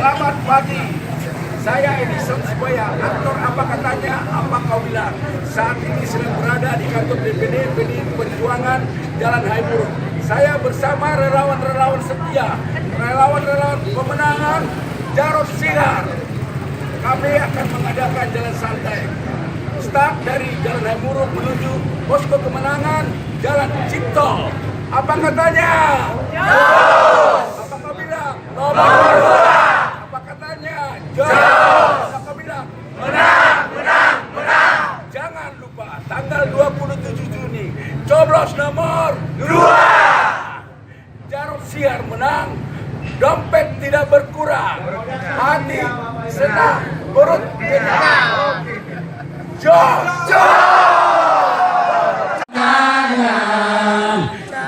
Selamat pagi. Saya Edison Sepoya, aktor Apa Katanya, Apa Kau Bilang. Saat ini sedang berada di kantor DPD PDI Perjuangan Jalan Haimuruk. Saya bersama relawan-relawan setia, relawan-relawan pemenangan Jarod Sihar. Kami akan mengadakan jalan santai. Start dari Jalan Haimuruk menuju posko kemenangan Jalan Cipto. Apa katanya? Jos! Apa kau bilang? Nomor 2. Apa katanya? Jos! Apa kau bilang? Menang, menang, menang. Jangan lupa tanggal 27 Juni coblos nomor 2. Jarod Sihar menang, dompet tidak berkurang, hati senang, perut kenyang. Jos!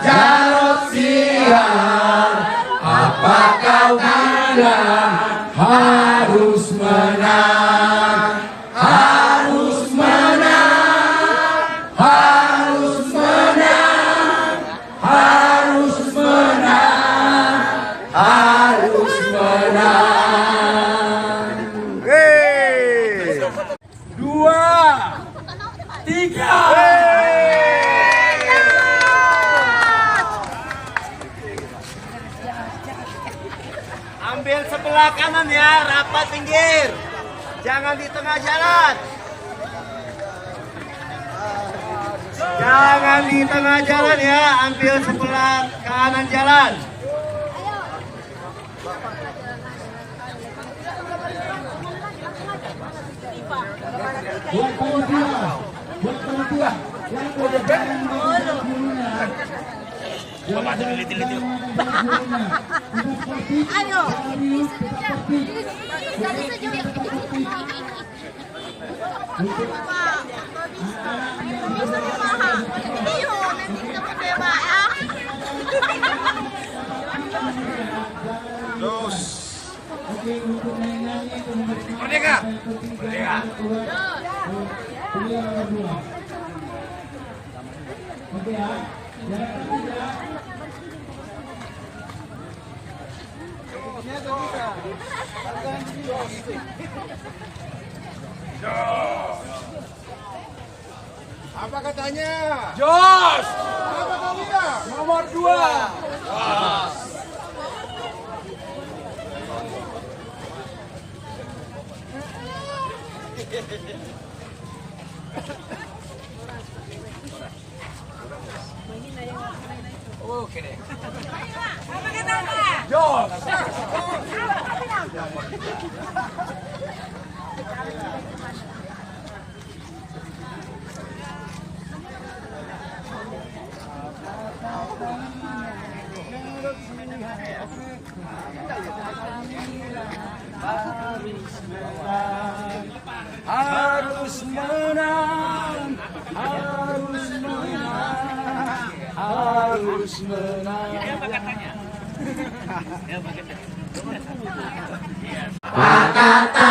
Jarod Sihar, apa kau bilang? Harus menang, harus menang, harus menang, harus menang, harus menang. 2, 3. Ambil sebelah kanan ya, rapat pinggir. Jangan di tengah jalan. Jangan di tengah jalan ya, ambil sebelah kanan jalan. Buat panitia, yang Ayo. Merdeka. Merdeka. Oke ya, Apa katanya? Jos! Apa kau bilang? Nomor 2. Jos! Oke deh. Apa katanya? Jos! Harus menang, harus menang, harus menang. Apa kata